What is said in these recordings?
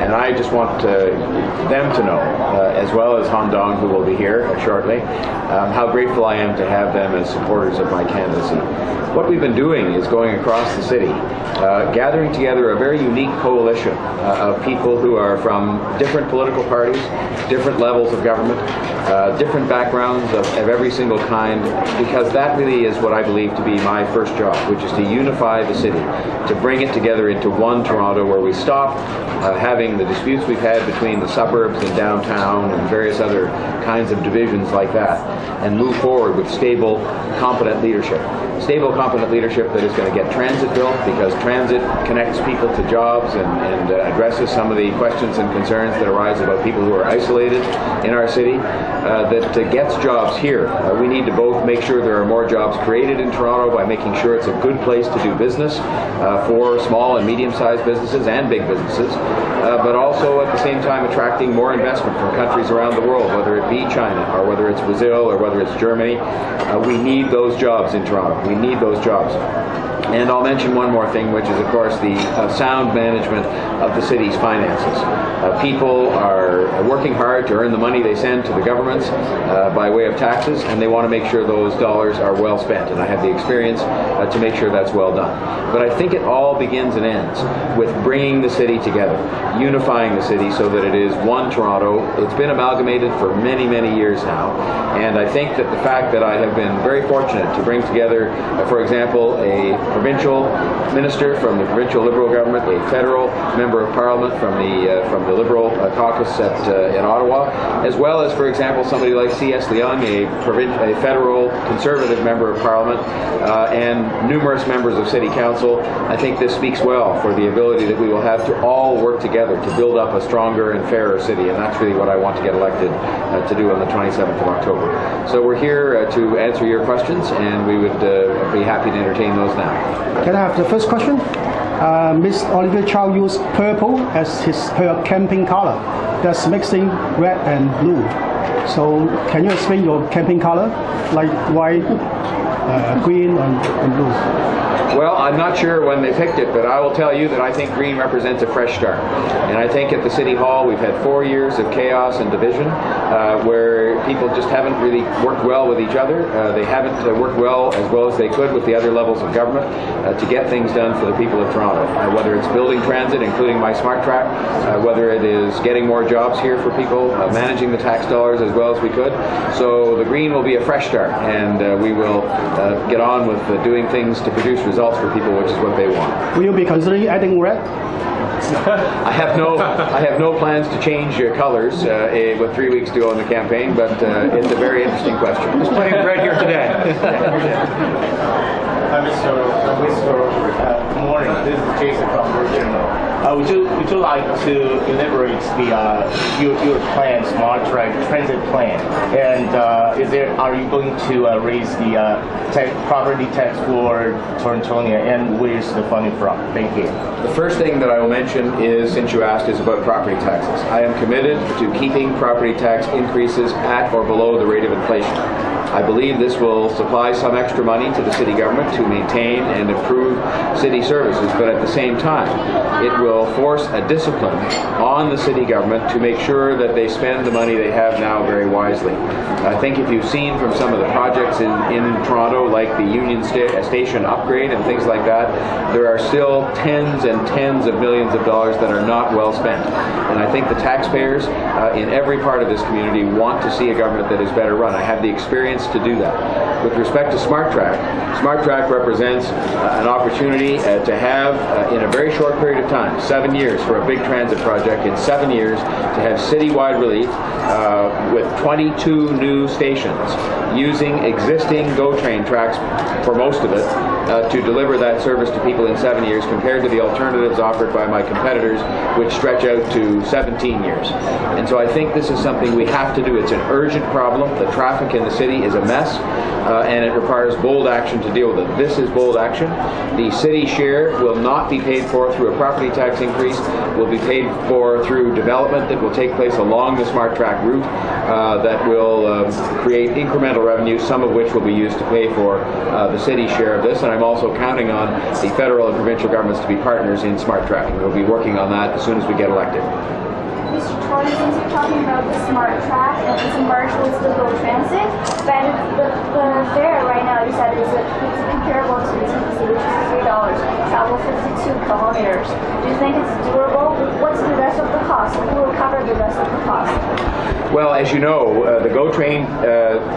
And I just want them to know, as well as Han Dong, who will be here shortly, how grateful I am to have them as supporters of my candidacy. What we've been doing is going across the city, gathering together a very unique coalition of people who are from different political parties, different levels of government, different backgrounds of every single kind, because that really is what I believe to be my first job, which is to unify the city, to bring it together into one Toronto where we stop having the disputes we've had between the suburbs and downtown and various other kinds of divisions like that, and move forward with stable, competent leadership. Stable, competent leadership that is going to get transit built, because transit connects people to jobs and addresses some of the questions and concerns that arise about people who are isolated in our city, that gets jobs here. We need to both make sure there are more jobs created in Toronto by making sure it's a good place to do business for small and medium-sized businesses and big businesses, but also at the same time attracting more investment from countries around the world, whether it be China or whether it's Brazil or whether it's Germany. We need those jobs in Toronto. We need those jobs. And I'll mention one more thing, which is, of course, the sound management of the city's finances. People are working hard to earn the money they send to the governments by way of taxes, and they want to make sure those dollars are well spent. And I have the experience to make sure that's well done. But I think it all begins and ends with bringing the city together, unifying the city so that it is one Toronto. It's been amalgamated for many, many years now. And I think that the fact that I have been very fortunate to bring together, for example, a provincial minister from the provincial Liberal government, a federal member of Parliament from the Liberal caucus in Ottawa, as well as, for example, somebody like C.S. Leung, a federal Conservative member of Parliament, and numerous members of City Council. I think this speaks well for the ability that we will have to all work together to build up a stronger and fairer city, and that's really what I want to get elected to do on the 27th of October. So we're here to answer your questions, and we would be happy to entertain those now. Can I have the first question? Ms. Olivia Chow used purple as her campaign color. That's mixing red and blue. So can you explain your campaign color, like white, green, and blue? Well, I'm not sure when they picked it, but I will tell you that I think green represents a fresh start. And I think at the City Hall we've had 4 years of chaos and division where people just haven't really worked well with each other. They haven't worked well as they could with the other levels of government to get things done for the people of Toronto. Whether it's building transit, including my Smart Track, whether it is getting more jobs here for people, managing the tax dollars as well as we could. So the green will be a fresh start, and we will get on with doing things to produce results for people, which is what they want. Will you be considering adding red? I have no plans to change colors with 3 weeks to go in the campaign, but it's a very interesting question. There's plenty of red here today. Good morning. This is Jason from Virginia. Would you like to elaborate your plan, Smart Track transit plan, and are you going to raise the property tax for Torontonia, and where's the funding from? Thank you. The first thing that I will mention is, since you asked, is about property taxes. I am committed to keeping property tax increases at or below the rate of inflation. I believe this will supply some extra money to the city government to maintain and improve city services, but at the same time, it will force a discipline on the city government to make sure that they spend the money they have now very wisely. I think if you've seen from some of the projects in Toronto, like the Union Station upgrade and things like that, there are still tens and tens of millions of dollars that are not well spent. And I think the taxpayers in every part of this community want to see a government that is better run. I have the experience to do that. With respect to Smart Track represents an opportunity to have, in a very short period of time, 7 years for a big transit project, in 7 years to have citywide relief with 22 new stations using existing GO train tracks for most of it to deliver that service to people in 7 years, compared to the alternatives offered by my competitors, which stretch out to 17 years. And so I think this is something we have to do. It's an urgent problem. The traffic in the city is a mess. and it requires bold action to deal with it. This is bold action. The city share will not be paid for through a property tax increase, will be paid for through development that will take place along the Smart Track route that will create incremental revenue, some of which will be used to pay for the city's share of this. And I'm also counting on the federal and provincial governments to be partners in Smart Track, and we'll be working on that as soon as we get elected. Mr. Tory, since you're talking about the Smart Track and it's a merge with the GO Transit, but the fare right now you said it's comparable to the TTC, which is $3, travel 52 kilometers. Do you think it's doable? What's the rest of the cost? Who will cover the rest of the cost? Well, as you know, the GO Train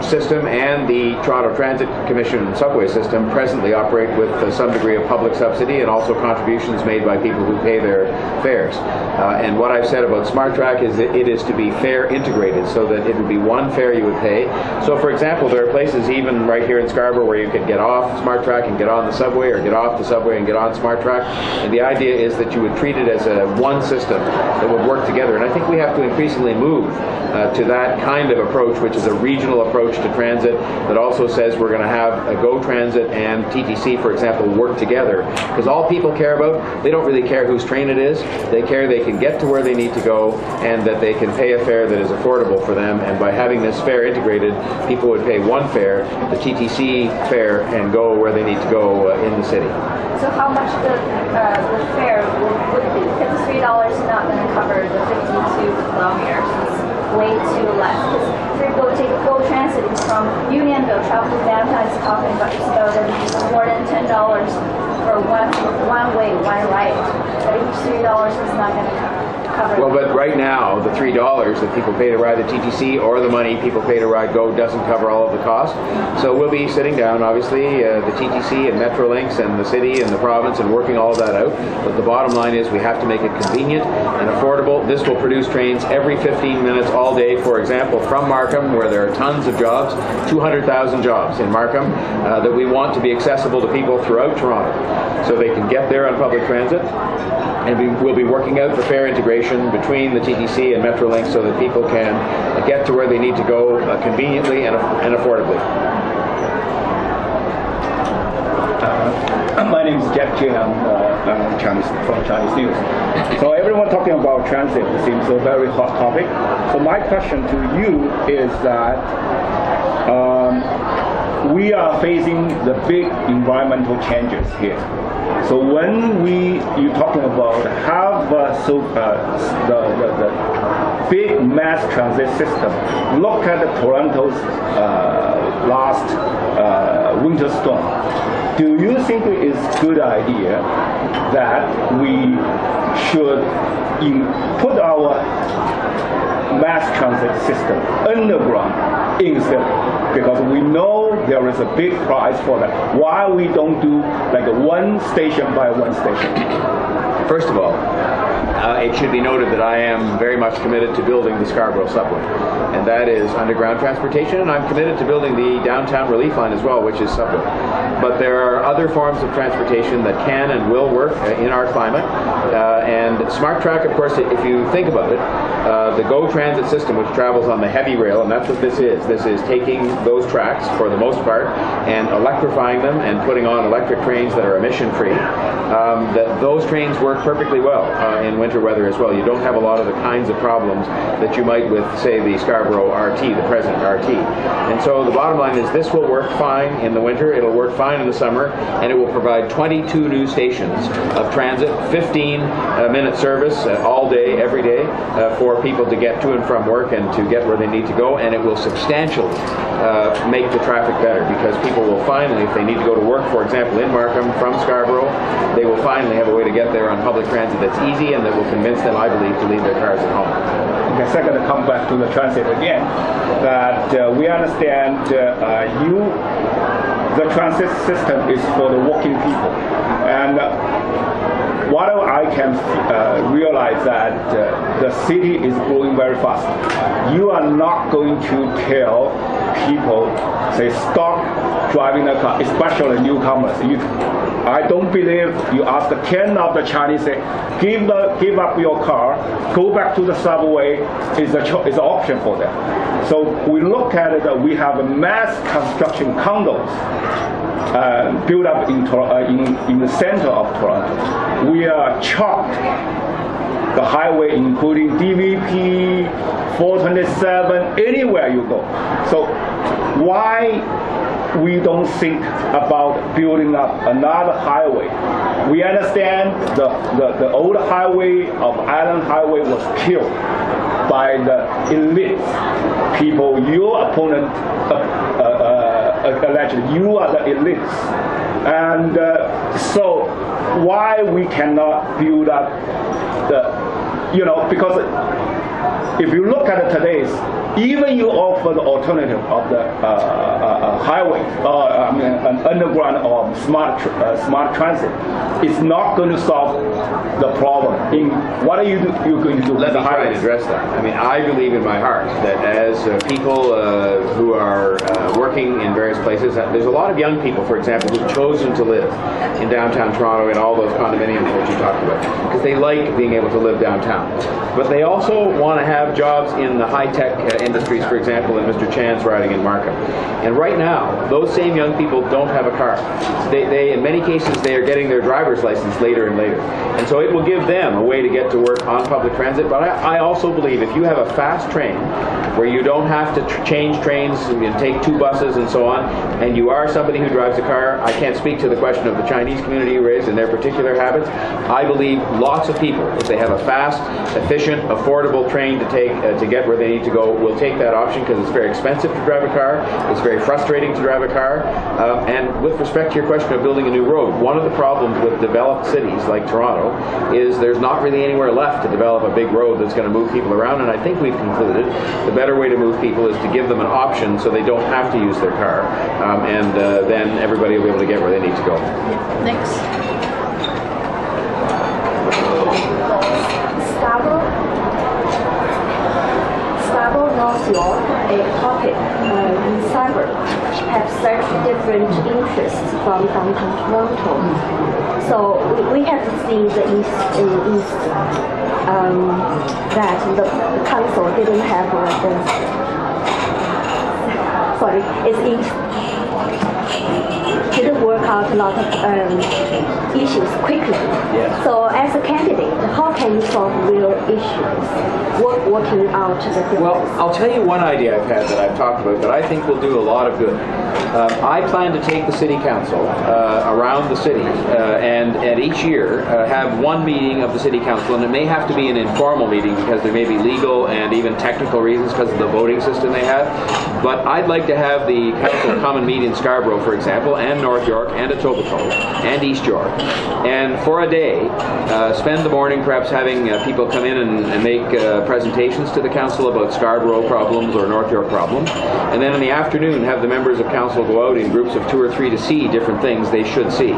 system and the Toronto Transit Commission subway system presently operate with some degree of public subsidy and also contributions made by people who pay their fares. And what I've said about Smart Track is that it is to be fare integrated, so that it would be one fare you would pay. So, for example, there are places even right here in Scarborough where you could get off Smart Track and get on the subway, or get off the subway and get on Smart Track. And the idea is that you would treat it as a one system that would work together. And I think we have to increasingly move to that kind of approach, which is a regional approach to transit that also says we're going to have a GO Transit and TTC, for example, work together. Because all people care about, they don't really care whose train it is. They care they can get to where they need to go and that they can pay a fare that is affordable for them. And by having this fare integrated, people would pay one fare, the TTC fare, and go where they need to go in the city. So how much the fare would be? Because $3 is not going to cover the 52 kilometers. It's way too less. Because if you take a GO Transit from Unionville, travel to downtown, it's talking about more than $10 for one way, one ride. But if $3 is not going to cover. Well, but right now, the $3 that people pay to ride the TTC or the money people pay to ride GO doesn't cover all of the cost. So we'll be sitting down, obviously, the TTC and Metrolinx and the city and the province and working all of that out. But the bottom line is we have to make it convenient and affordable. This will produce trains every 15 minutes all day, for example, from Markham, where there are tons of jobs, 200,000 jobs in Markham, that we want to be accessible to people throughout Toronto so they can get there on public transit. And we'll be working out the fare integration between the TTC and Metrolinx so that people can get to where they need to go conveniently and affordably. My name is Jack Jay. I'm from Chinese News. So everyone talking about transit seems a very hot topic. So my question to you is that we are facing the big environmental changes here. So when you're talking about have the big mass transit system, look at Toronto's last winter storm. Do you think it is a good idea that we should put our mass transit system underground instead? Because we know there is a big price for that. Why we don't do like a one station by one station? First of all, it should be noted that I am very much committed to building the Scarborough subway, and that is underground transportation, and I'm committed to building the downtown relief line as well, which is subway. But there are other forms of transportation that can and will work in our climate, and Smart Track, of course, if you think about it, the GO Transit system, which travels on the heavy rail, and that's what this is. This is taking those tracks, for the most part, and electrifying them and putting on electric trains that are emission-free. That those trains work perfectly well in winter weather as well. You don't have a lot of the kinds of problems that you might with, say, the Scarborough RT, the present RT. And so the bottom line is this will work fine in the winter, it'll work fine in the summer, and it will provide 22 new stations of transit, 15-minute service all day, every day, for people to get to and from work and to get where they need to go, and it will substantially make the traffic better, because people will finally, if they need to go to work, for example, in Markham from Scarborough, they will finally have a way to get there on public transit that's easy and that will convince them, I believe, to leave their cars at home. Okay, second, to come back to the transit again, that we understand the transit system is for the working people, and what I can realize that the city is growing very fast. You are not going to tell people, say, stop driving a car, especially newcomers. I don't believe you ask 10 of the Chinese, say, give up your car, go back to the subway is an option for them. So we look at it, we have mass construction condos built up in the center of Toronto. We are chocked the highway, including DVP, 427, anywhere you go. So why we don't think about building up another highway? We understand the old highway of Island Highway was killed by the elite people. Your opponent allegedly, you are the elites. And so why we cannot build up because if you look at today's, even you offer the alternative of the highway, an underground or smart transit, it's not going to solve the problem. What are you going to do? Let me try and address that. I mean, I believe in my heart that as people who are working in various places, there's a lot of young people, for example, who've chosen to live in downtown Toronto in all those condominiums that you talked about, because they like being able to live downtown. But they also want to have jobs in the high-tech industries, for example, in Mr. Chan's riding in Markham. And right now, those same young people don't have a car. They in many cases, they are getting their driver's license later and later. And so it will give them a way to get to work on public transit. But I also believe if you have a fast train where you don't have to change trains and take 2 buses and so on, and you are somebody who drives a car, I can't speak to the question of the Chinese community you raised and their particular habits. I believe lots of people, if they have a fast, efficient, affordable train to take to get where they need to go, will take that option because it's very expensive to drive a car. It's very frustrating to drive a car. And with respect to your question of building a new road, one of the problems with developed cities like Toronto is there's not really anywhere left to develop a big road that's going to move people around. And I think we've concluded the better way to move people is to give them an option so they don't have to use their car. And then everybody will be able to get where they need to go. Next. North York, a topic in cyber, have such different interests from downtown Toronto. So we have seen the east that the council didn't have didn't work out a lot of issues quickly. Yes. So as a candidate, how can you solve real issues, working out the difference? Well, I'll tell you one idea I've had that I've talked about that I think will do a lot of good. I plan to take the city council around the city and each year have one meeting of the city council, and it may have to be an informal meeting because there may be legal and even technical reasons because of the voting system they have. But I'd like to have the council come and meet in Scarborough, for example, and North York, and Etobicoke, and East York. And for a day, spend the morning perhaps having people come in and make presentations to the council about Scarborough problems or North York problems. And then in the afternoon, have the members of council go out in groups of 2 or 3 to see different things they should see.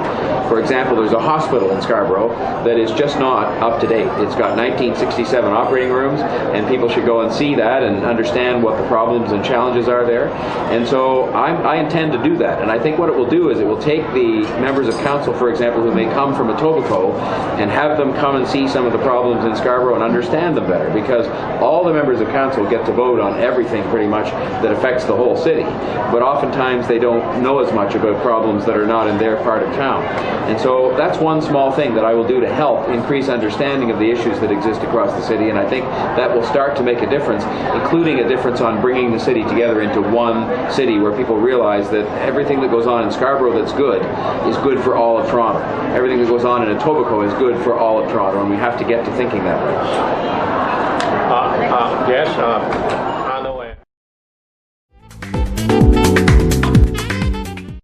For example, there's a hospital in Scarborough that is just not up to date. It's got 1967 operating rooms, and people should go and see that and understand what the problems and challenges are there. And so I intend to do that. And I think what it will do is it will take the members of council, for example, who may come from Etobicoke, and have them come and see some of the problems in Scarborough and understand them better, because all the members of council get to vote on everything pretty much that affects the whole city. But oftentimes they don't know as much about problems that are not in their part of town. And so that's one small thing that I will do to help increase understanding of the issues that exist across the city, and I think that will start to make a difference, including a difference on bringing the city together into one city where people realize that everything that goes on in Scarborough that's good is good for all of Toronto. Everything that goes on in Etobicoke is good for all of Toronto, and we have to get to thinking that way. Yes,